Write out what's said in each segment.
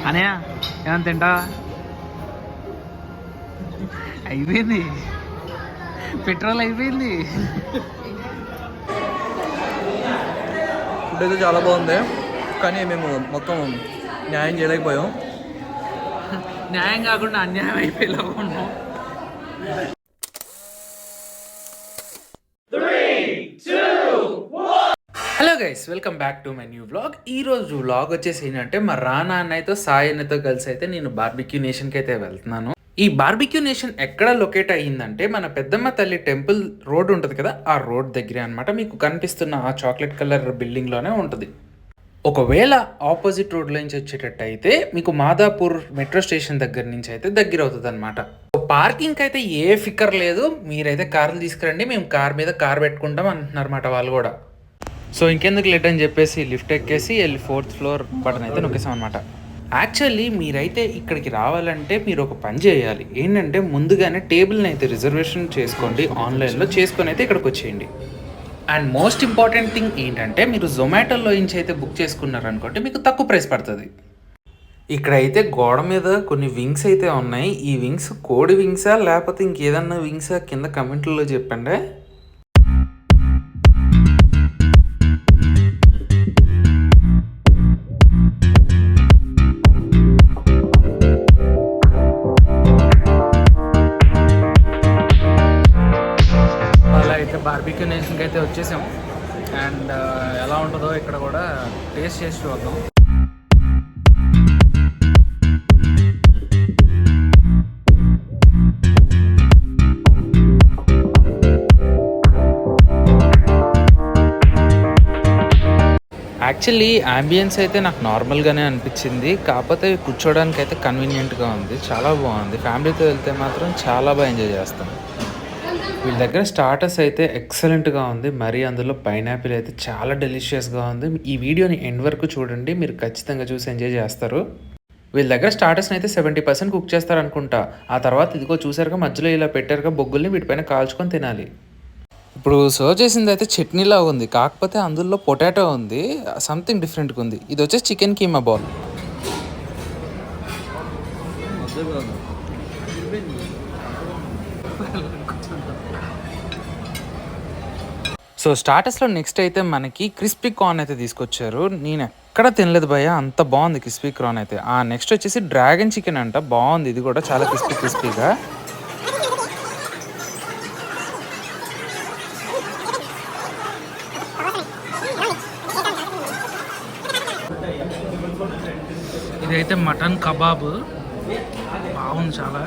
అనయా ఏమన్నా తింటా అయిపోయింది, పెట్రోల్ అయిపోయింది. ఫుడ్ అయితే చాలా బాగుంది, కానీ మేము మొత్తం న్యాయం చేయలేకపోయాం. న్యాయం కాకుండా అన్యాయం అయిపోయేలా ఉన్నాం. Hello guys, welcome back to my new vlog. ఈ రోజు వ్లాగ్ వచ్చేసి ఏంటంటే మా రానా అన్నయ్యతో సాయి అన్నతో కలిసి అయితే నేను బార్బిక్యూ నేషన్కి అయితే వెళ్తున్నాను. ఈ బార్బిక్యూ నేషన్ ఎక్కడ లొకేట్ అయ్యిందంటే మన పెద్దమ్మ తల్లి టెంపుల్ రోడ్ ఉంటుంది కదా, ఆ రోడ్ దగ్గరే అనమాట. మీకు కనిపిస్తున్న ఆ చాక్లెట్ కలర్ బిల్డింగ్లోనే ఉంటుంది. ఒకవేళ ఆపోజిట్ రోడ్లో నుంచి వచ్చేటట్టు అయితే మీకు మాదాపూర్ మెట్రో స్టేషన్ దగ్గర నుంచి అయితే దగ్గర అవుతుంది అనమాట. పార్కింగ్కి అయితే ఏ ఫికర్ లేదు, మీరైతే కార్లు తీసుకురండి, మేము కార్ మీద కార్ పెట్టుకుంటాం అంటున్నారన్నమాట వాళ్ళు కూడా. సో ఇంకెందుకు లేట్ అని చెప్పేసి లిఫ్ట్ ఎక్కేసి వెళ్ళి 4th ఫ్లోర్ బటన్ అయితే నొక్కేసాం అనమాట. యాక్చువల్లీ మీరైతే ఇక్కడికి రావాలంటే మీరు ఒక పని చేయాలి. ఏంటంటే ముందుగానే టేబుల్ని అయితే రిజర్వేషన్ చేసుకోండి, ఆన్లైన్లో చేసుకొని అయితే ఇక్కడికి వచ్చేయండి. అండ్ మోస్ట్ ఇంపార్టెంట్ థింగ్ ఏంటంటే మీరు జొమాటోలో నుంచి అయితే బుక్ చేసుకున్నారనుకోండి మీకు తక్కువ ప్రైస్ పడుతుంది. ఇక్కడైతే గోడ మీద కొన్ని వింగ్స్ అయితే ఉన్నాయి. ఈ వింగ్స్ కోడి వింగ్సా లేకపోతే ఇంకేదన్నా వింగ్సా కింద కమెంట్లలో చెప్పండి. బార్బిక్యూ నేషన్కి అయితే వచ్చేసాం. అండ్ ఎలా ఉంటుందో ఇక్కడ కూడా టేస్ట్ చేసి చూద్దాం. యాక్చువల్లీ అంబియన్స్ అయితే నాకు నార్మల్గానే అనిపించింది, కాకపోతే కూర్చోడానికి అయితే కన్వీనియంట్గా ఉంది, చాలా బాగుంది. ఫ్యామిలీతో వెళ్తే మాత్రం చాలా బాగా ఎంజాయ్ చేస్తాం. వీళ్ళ దగ్గర స్టార్టర్స్ అయితే ఎక్సలెంట్గా ఉంది, మరి అందులో పైనాపిల్ అయితే చాలా డెలిషియస్గా ఉంది. ఈ వీడియోని ఎండ్ వరకు చూడండి, మీరు ఖచ్చితంగా చూసి ఎంజాయ్ చేస్తారు. వీళ్ళ దగ్గర స్టార్టర్స్ని అయితే 70% కుక్ చేస్తారు అనుకుంటా. ఆ తర్వాత ఇదిగో చూసారుగా మధ్యలో ఇలా పెట్టారుగా బొగ్గుల్ని, వీటిపైన కాల్చుకొని తినాలి. ఇప్పుడు సర్వ్ చేసింది అయితే చట్నీలా ఉంది, కాకపోతే అందులో పొటాటో ఉంది, సంథింగ్ డిఫరెంట్గా ఉంది. ఇది వచ్చేసి చికెన్ కీమా బాల్. సో స్టార్టర్స్లో నెక్స్ట్ అయితే మనకి క్రిస్పీ కార్న్ అయితే తీసుకొచ్చారు. నేను ఎక్కడ తినలేదు భయ్య, అంత బాగుంది క్రిస్పీ కార్న్ అయితే. నెక్స్ట్ వచ్చేసి డ్రాగన్ చికెన్ అంట, బాగుంది ఇది కూడా చాలా క్రిస్పీగా. ఇదైతే మటన్ కబాబ్, బాగుంది చాలా.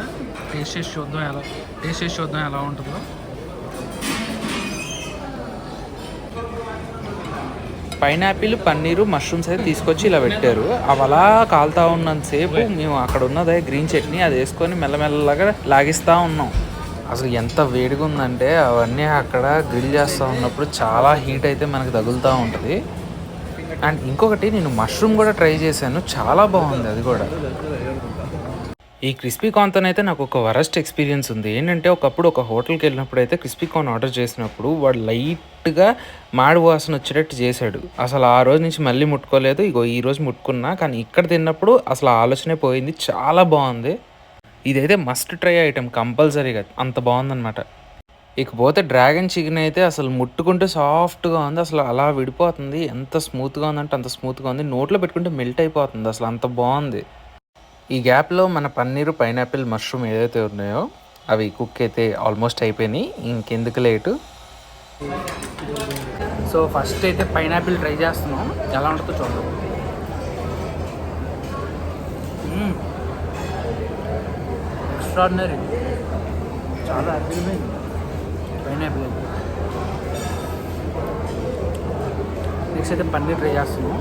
టేస్ట్ చేసి చూద్దాం ఎలా ఉంటుందో. పైనాపిల్, పన్నీరు, మష్రూమ్స్ అయితే తీసుకొచ్చి ఇలా పెట్టారు. అవి అలా కాలుతా ఉన్నంతసేపు మేము అక్కడ ఉన్నదే గ్రీన్ చట్నీ అది వేసుకొని మెల్లమెల్లగా లాగిస్తూ ఉన్నాం. అసలు ఎంత వేడిగా ఉందంటే అవన్నీ అక్కడ గ్రిల్ చేస్తూ ఉన్నప్పుడు చాలా హీట్ అయితే మనకు తగులుతూ ఉంటుంది. అండ్ ఇంకొకటి నేను మష్రూమ్ కూడా ట్రై చేశాను, చాలా బాగుంది అది కూడా. ఈ క్రిస్పీ కార్న్తో అయితే నాకు ఒక వరస్ట్ ఎక్స్పీరియన్స్ ఉంది. ఏంటంటే ఒకప్పుడు ఒక హోటల్కి వెళ్ళినప్పుడు అయితే క్రిస్పీ కార్న్ ఆర్డర్ చేసినప్పుడు వాడు లైట్గా మాడి వాసన వచ్చేటట్టు చేశాడు. అసలు ఆ రోజు నుంచి మళ్ళీ ముట్టుకోలేదు. ఇగో ఈ రోజు ముట్టుకున్నా, కానీ ఇక్కడ తిన్నప్పుడు అసలు ఆలోచనే పోయింది. చాలా బాగుంది, ఇదైతే మస్ట్ ట్రై ఐటమ్ కంపల్సరీగా, అంత బాగుందన్నమాట. ఇకపోతే డ్రాగన్ చికెన్ అయితే అసలు ముట్టుకుంటే సాఫ్ట్గా ఉంది, అసలు అలా విడిపోతుంది. ఎంత స్మూత్గా ఉందంటే అంత స్మూత్గా ఉంది, నోట్లో పెట్టుకుంటే మెల్ట్ అయిపోతుంది, అసలు అంత బాగుంది. ఈ గ్యాప్లో మన పన్నీరు, పైనాపిల్, మష్రూమ్ ఏదైతే ఉన్నాయో అవి కుక్ అయితే ఆల్మోస్ట్ అయిపోయినాయి. ఇంకెందుకు లేటు. సో ఫస్ట్ అయితే పైనాపిల్ ట్రై చేస్తున్నాం, ఎలా ఉంటుందో చూద్దాం. ఎక్స్ట్రాడినరీ, చాలా అద్భుతమైంది పైనాపిల్ అయితే. నెక్స్ట్ అయితే పన్నీర్ ట్రై చేస్తున్నాం.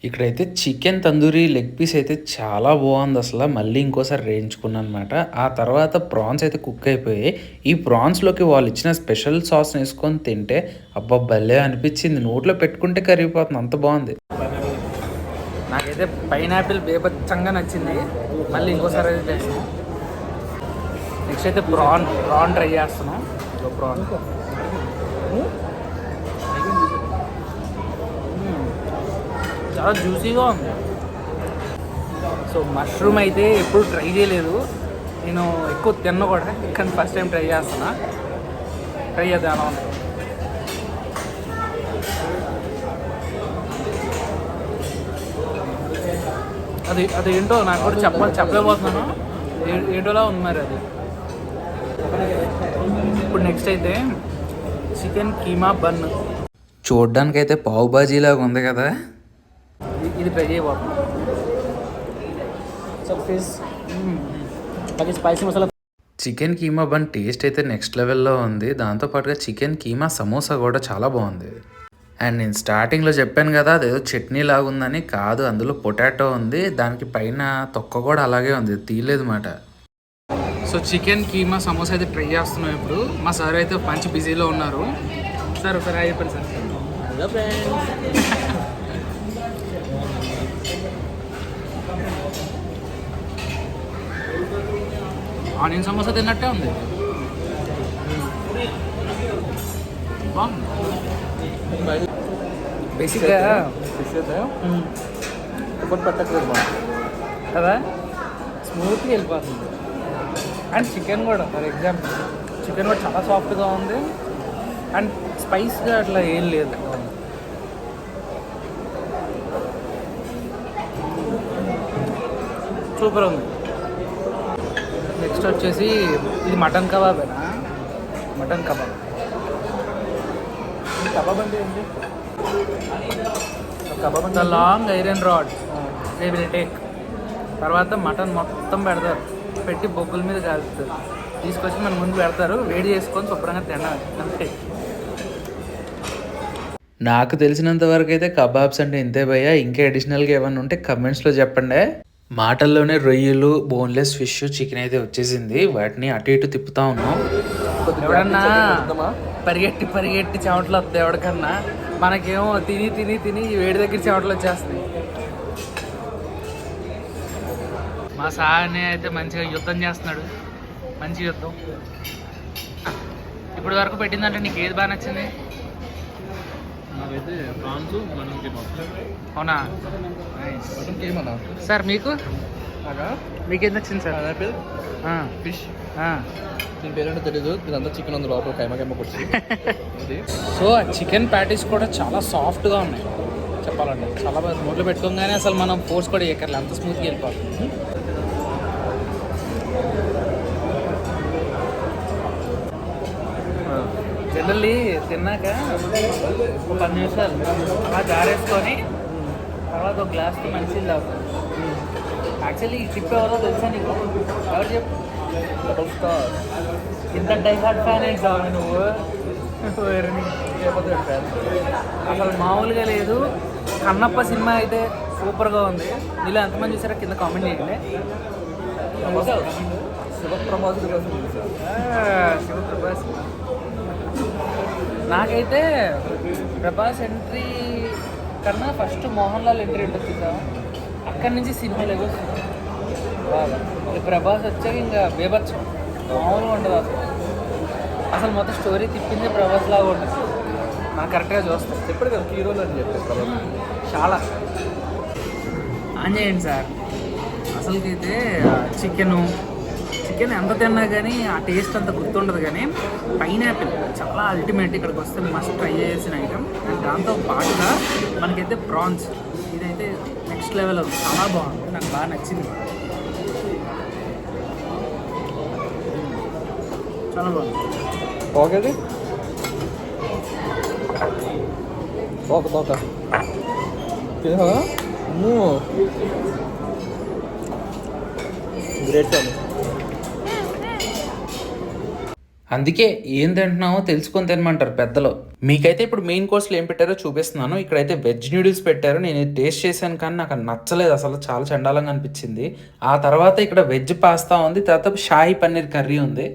ఇక్కడైతే చికెన్ తందూరి లెగ్ పీస్ అయితే చాలా బాగుంది, అసలు మళ్ళీ ఇంకోసారి వేయించుకున్నాను అనమాట. ఆ తర్వాత ప్రాన్స్ అయితే కుక్ అయిపోయాయి. ఈ ప్రాన్స్లోకి వాళ్ళు ఇచ్చిన స్పెషల్ సాస్ వేసుకొని తింటే అబ్బా భలే అనిపించింది, నోట్లో పెట్టుకుంటే కరిగిపోతుంది, అంత బాగుంది. నాకైతే పైనాపిల్ బేబచ్చంగా నచ్చింది, మళ్ళీ ఇంకోసారి అయితే చేస్తాను. నెక్స్ట్ అయితే ప్రాన్ ట్రై చేస్తున్నాం. ప్రాన్ చాలా జ్యూసీగా ఉంది. సో మష్రూమ్ అయితే ఎప్పుడు ట్రై చేయలేదు, నేను ఎక్కువ తిన్న కూడా, కానీ ఫస్ట్ టైం ట్రై చేస్తున్నా. ట్రై చేద్దాం ఎలా ఉంది. అది ఏంటో నాకు కూడా చెప్పలేకపోతున్నాను, ఏంటోలా ఉంది మరి అది. ఇప్పుడు నెక్స్ట్ అయితే చికెన్ కీమా బన్. చూడ్డానికైతే పావు బాజీలాగా ఉంది కదా, ఇది ట్రై చేయబోతున్నాం. సో ఫిష్ బాగా spicy masala. Chicken keema bun taste అయితే నెక్స్ట్ లెవెల్లో ఉంది. దాంతోపాటుగా చికెన్ కీమా సమోసా కూడా చాలా బాగుంది. అండ్ నేను స్టార్టింగ్లో చెప్పాను కదా అదేదో చట్నీ లాగా ఉందని, కాదు, అందులో పొటాటో ఉంది, దానికి పైన తొక్క కూడా అలాగే ఉంది, తీయలేదు మాట. సో చికెన్ కీమా సమోసా అయితే ట్రై చేస్తున్నాం ఇప్పుడు. మా సార్ అయితే మంచి బిజీలో ఉన్నారు. సార్ ఒకసారి అయిపోయింది sir. Hello friends. Onion samosa తిన్నట్టే ఉంది, బాగుంది. బేసిక్గా ఫిష్ అయితే ఇప్పుడు పెట్టట్లేదు మనం కదా, స్మూత్గా వెళ్ళిపోతుంది. అండ్ చికెన్ కూడా ఫర్ ఎగ్జాంపుల్ చికెన్ కూడా చాలా సాఫ్ట్గా ఉంది, అండ్ స్పైస్గా అట్లా ఏం లేదు. సూపర్ ఉంది. నెక్స్ట్ వచ్చేసి ఇది మటన్ కబాబేనా, మటన్ కబాబ్. కబాబ్ అంటే ఏంటి? కబాబ్ అంటే long iron rod they will take. తర్వాత మటన్ మొత్తం పెడతారు, పెట్టి బొగ్గుల మీద కాలుస్తారు, తీసుకొచ్చి మన ముందు పెడతారు, వేడి చేసుకొని శుభ్రంగా తినాలి అంతే. నాకు తెలిసినంత వరకు అయితే కబాబ్స్ అంటే ఇంతే భయ్యా. ఇంకా అడిషనల్గా ఏమన్నా ఉంటే కమెంట్స్లో చెప్పండి. మాటల్లోనే రొయ్యలు, బోన్లెస్ ఫిష్, చికెన్ అయితే వచ్చేసింది. వాటిని అటు ఇటు తిప్పుతా ఉన్నాం. ఎవడన్నా పరిగెట్టి చెమటలు వస్తాయి ఎవరికన్నా, మనకేమో తిని తిని తిని వేడి దగ్గర చెమటలు వచ్చేస్తాయి. మా సార్ని అయితే మంచిగా యుద్ధం చేస్తున్నాడు, మంచి యుద్ధం. ఇప్పుడు వరకు పెట్టిందంటే నీకు ఏది బాగా నచ్చింది? నాకైతే ప్రాన్స్, మటన్ కీమా. అవునా? మటన్ కీమానా సార్ మీకు బాగా మీకేం నచ్చింది సార్? Pineapple fish. దీని పేరేంటో తెలీదు, ఇదంతా చికెన్ ఉంది లోపల, కైమా కొట్టి. సో ఆ చికెన్ ప్యాటీస్ కూడా చాలా సాఫ్ట్గా ఉన్నాయి చెప్పాలంటే, చాలా బాగా నోట్లో పెట్టుకోగానే అసలు మనం ఫోర్స్ కూడా చేయక్కర్లేదు, అంత స్మూత్గా వెళ్ళిపోతుంది. జనరల్లీ తిన్నాక ఒక 10 నిమిషాలు అలా జారేసుకొని తర్వాత ఒక గ్లాస్కి మంచిది తాగుతాం. యాక్చువల్లీ ఈ ట్రిప్ ఎవరో తెలుసా నీకు? ఎవరు చెప్పు? ఇంత డైహార్డ్ ఫ్యాన్ ఏంటి నువ్వు? అసలు మామూలుగా లేదు. కన్నప్ప సినిమా అయితే సూపర్గా ఉంది. మీలో ఎంతమంది చూసారా కింద కామెంట్ చేయండి. శివప్రభాస్. శివప్రభాస్ నాకైతే ప్రభాస్ ఎంట్రీ కన్నా ఫస్ట్ మోహన్ లాల్ ఎంట్రీ ఉంటుంది కదా, అక్కడి నుంచి సినిమాలు ఏవో బాగా. ప్రభాస్ వచ్చాక ఇంకా బేబచ్చం మామూలుగా ఉంటుంది. అసలు మొత్తం స్టోరీ తిప్పింది ప్రభాస్ లాగా ఉంటుంది. మనం కరెక్ట్గా చూస్తాం. చెప్పాడు కదా హీరోలు అని చెప్పేసి చాలా ఆన్ చేయండి సార్. అసలుకైతే చికెన్ ఎంత తిన్నా కానీ ఆ టేస్ట్ అంత గుర్తుండదు, కానీ పైనాపిల్ చాలా అల్టిమేట్. ఇక్కడికి వస్తే మస్ట్ ట్రై చేసిన ఐటమ్. అండ్ దాంతో పాటుగా మనకైతే ప్రాన్స్, ఇదైతే నెక్స్ట్ లెవెల్, చాలా బాగుంది, నాకు బాగా నచ్చింది, చాలా బాగుంది. ఓకేది ఓకే తినా గ్రేట్ అండి. అందుకే ఏం తింటున్నామో తెలుసుకొని తినమంటారు పెద్దలు. మీకైతే ఇప్పుడు మెయిన్ కోర్స్లో ఏం పెట్టారో చూపిస్తున్నాను. ఇక్కడైతే వెజ్ న్యూడిల్స్ పెట్టారు. నేను టేస్ట్ చేశాను కానీ నాకు నచ్చలేదు, అసలు చాలా చండాలంగా అనిపించింది. ఆ తర్వాత ఇక్కడ వెజ్ పాస్తా ఉంది, తర్వాత షాహీ పన్నీర్ కర్రీ ఉంది.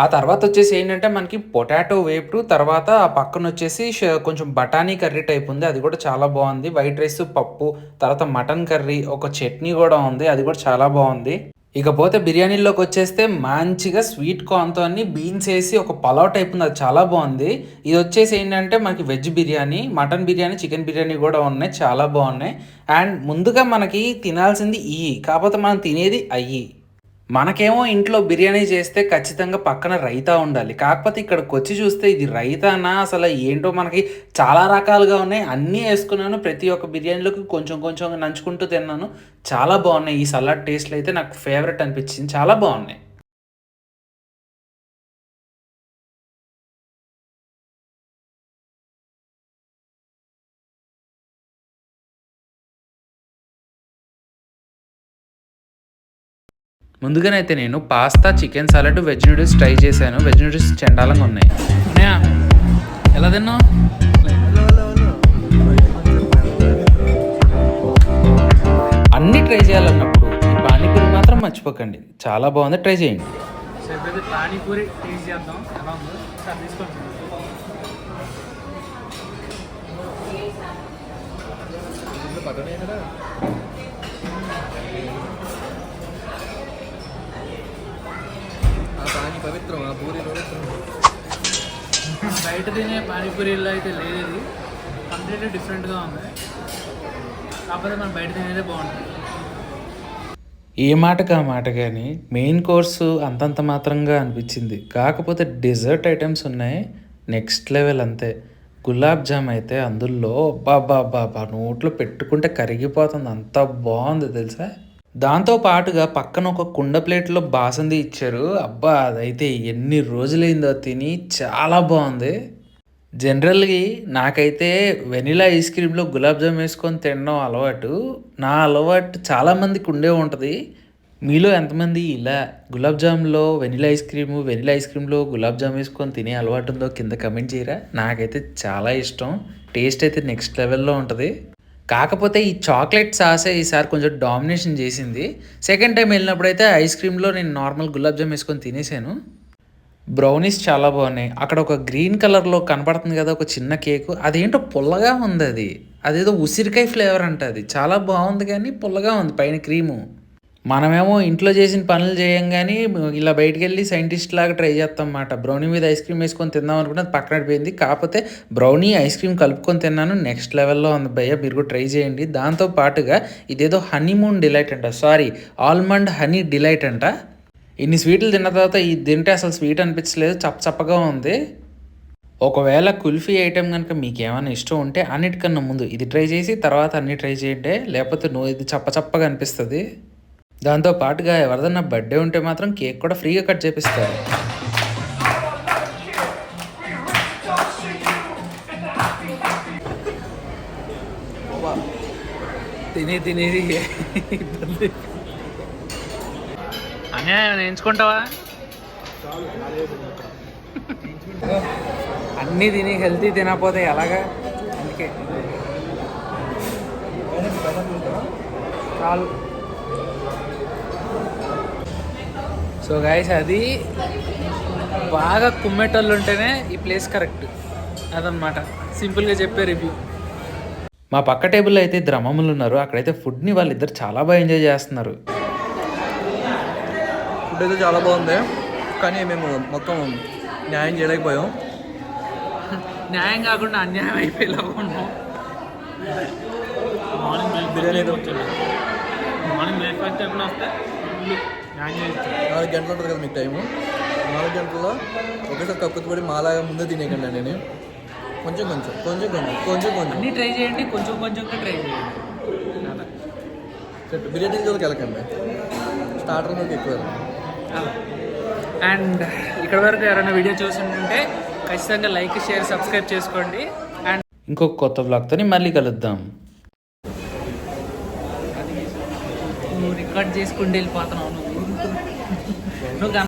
ఆ తర్వాత వచ్చేసి ఏంటంటే మనకి పొటాటో వేపుడు, తర్వాత ఆ పక్కన వచ్చేసి కొంచెం బఠానీ కర్రీ టైప్ ఉంది, అది కూడా చాలా బాగుంది. వైట్ రైస్, పప్పు, తర్వాత మటన్ కర్రీ, ఒక చట్నీ కూడా ఉంది, అది కూడా చాలా బాగుంది. ఇకపోతే బిర్యానీలోకి వచ్చేస్తే మంచిగా స్వీట్ కార్న్తో అన్ని బీన్స్ వేసి ఒక పలావ్ టైప్ ఉంది, అది చాలా బాగుంది. ఇది వచ్చేసి ఏంటంటే మనకి veg biryani, mutton biryani, chicken biryani కూడా ఉన్నాయి, చాలా బాగున్నాయి. అండ్ ముందుగా మనకి తినాల్సింది ఇవి, కాకపోతే మనం తినేది అయ్యి. మనకేమో ఇంట్లో బిర్యానీ చేస్తే ఖచ్చితంగా పక్కన రైతా ఉండాలి, కాకపోతే ఇక్కడికి వచ్చి చూస్తే ఇది రైతానా అసలు ఏంటో, మనకి చాలా రకాలుగా ఉన్నాయి, అన్నీ వేసుకున్నాను. ప్రతి ఒక్క బిర్యానీలోకి కొంచెం కొంచెం నంచుకుంటూ తిన్నాను, చాలా బాగున్నాయి. ఈ సలాడ్ టేస్ట్లు అయితే నాకు ఫేవరెట్ అనిపించింది, చాలా బాగున్నాయి. ముందుగానైతే నేను pasta, chicken salad, veg noodles try చేశాను. వెజ్ నూడిల్స్ చండాలంగా ఉన్నాయి. ఎలా తిన్నావు? అన్నీ ట్రై చేయాలన్నప్పుడు ఈ పానీపూరి మాత్రం మర్చిపోకండి, చాలా బాగుంది, ట్రై చేయండి. పానీపూరి టేస్ట్ చేద్దాం ఎలా ఉందో సార్ తీసుకోండి. పవిత్రం ఆ పూరి పవిత్రం. బయట తినే పానీపూరిలో అయితే లేదు, ఇది కంప్లీట్లీ డిఫరెంట్గా ఉంది, కాకపోతే మనం బయట తినేదే బాగుంటుంది. ఏ మాటకు ఆ మాట, కానీ మెయిన్ కోర్సు అంతంత మాత్రంగా అనిపించింది, కాకపోతే డెజర్ట్ ఐటమ్స్ ఉన్నాయి నెక్స్ట్ లెవెల్ అంతే. గులాబ్ జామ్ అయితే అందులో బాబా నోట్లో పెట్టుకుంటే కరిగిపోతుంది, అంత బాగుంది తెలుసా. దాంతో పాటుగా పక్కన ఒక కుండ ప్లేట్లో బాసంది ఇచ్చారు, అబ్బా అదైతే ఎన్ని రోజులైందో తిని, చాలా బాగుంది. జనరల్గా నాకైతే వెనిలా ఐస్ క్రీమ్లో గులాబ్ జామ్ వేసుకొని తినడం అలవాటు, నా అలవాటు చాలామందికి ఉండే ఉంటుంది. మీలో ఎంతమంది ఇలా గులాబ్ జామ్లో వెనిలా ఐస్ క్రీమ్లో గులాబ్ జామ్ వేసుకొని తినే అలవాటు ఉందో కింద కమెంట్ చేయరా. నాకైతే చాలా ఇష్టం, టేస్ట్ అయితే నెక్స్ట్ లెవెల్లో ఉంటుంది. కాకపోతే ఈ చాక్లెట్ సాసే ఈసారి కొంచెం డామినేషన్ చేసింది. సెకండ్ టైం వెళ్ళినప్పుడు అయితే ఐస్ క్రీమ్లో నేను నార్మల్ గులాబ్ జామ్ వేసుకొని తినేసాను. బ్రౌనీస్ చాలా బాగున్నాయి. అక్కడ ఒక గ్రీన్ కలర్లో కనపడుతుంది కదా ఒక చిన్న కేకు, అదేంటో పుల్లగా ఉంది, అదేదో ఉసిరికాయ ఫ్లేవర్ అంట, అది చాలా బాగుంది కానీ పుల్లగా ఉంది పైన క్రీము. మనమేమో ఇంట్లో చేసిన పనులు చేయం కానీ ఇలా బయటికి వెళ్ళి సైంటిస్ట్ లాగా ట్రై చేస్తాం అన్నమాట. బ్రౌనీ మీద ఐస్ క్రీమ్ వేసుకొని తిందాం అనుకున్నది పక్కన పడిపోయింది, కాకపోతే బ్రౌనీ ఐస్ క్రీమ్ కలుపుకొని తిన్నాను, నెక్స్ట్ లెవెల్లో ఉంది భయ్య, మీరు కూడా ట్రై చేయండి. దాంతో పాటుగా ఇదేదో హనీమూన్ డిలైట్ అంట, ఆల్మండ్ హనీ డిలైట్ అంట. ఇన్ని స్వీట్లు తిన్న తర్వాత ఇది తింటే అసలు స్వీట్ అనిపించలేదు, చప్పగా ఉంది. ఒకవేళ కుల్ఫీ ఐటెం కనుక మీకు ఏమైనా ఇష్టం ఉంటే అన్నిటికన్నా ముందు ఇది ట్రై చేసి తర్వాత అన్నీ ట్రై చేయండి, లేకపోతే ఇది చప్పగా అనిపిస్తుంది. దాంతో పాటుగా ఎవరిదన్నా బర్త్డే ఉంటే మాత్రం కేక్ కూడా ఫ్రీగా కట్ చేపిస్తారు. తినేది అన్యాయం ఎంచుకుంటావా? అన్నీ తిని హెల్తీ తినకపోతే ఎలాగా, అందుకే చాలు. సో గైస్, అది బాగా కుమ్మేటోళ్ళు ఉంటేనే ఈ ప్లేస్ కరెక్ట్, అదనమాట సింపుల్గా చెప్పే రివ్యూ. మా పక్క టేబుల్లో అయితే ఇద్దరు అమ్మమ్మలు ఉన్నారు, అక్కడైతే ఫుడ్ని వాళ్ళిద్దరు చాలా బాగా ఎంజాయ్ చేస్తున్నారు. ఫుడ్ అయితే చాలా బాగుంది, కానీ మేము మొత్తం న్యాయం చేయలేకపోయాం. న్యాయం కాకుండా అన్యాయం అయిపోయేలా ఉన్నాం. బిర్యానీ మార్నింగ్ బ్రేక్ఫాస్ట్ ఎప్పుడు వస్తే న్యాయం చేస్తాం. 4 గంటలు ఉంటుంది కదా మీకు టైము, 4 గంటల్లో ఒకేసారి కక్కుతుపడి మాలాగా ముందే తినేయకండి. నేను కొంచెం అన్నీ ట్రై చేయండి, కొంచెం ట్రై చేయండి. బిర్యానీ జోలికి వెళ్ళకండి, స్టార్టర్ మీకు ఎక్కువ. అండ్ ఇక్కడ వరకు ఎవరైనా వీడియో చూస్తుంటే ఖచ్చితంగా లైక్, షేర్, సబ్స్క్రైబ్ చేసుకోండి. అండ్ ఇంకొక కొత్త బ్లాగ్తో మళ్ళీ కలుద్దాం. నువ్వు రికార్డ్ చేసుకుంటూ వెళ్ళిపోతున్నావు, నువ్వు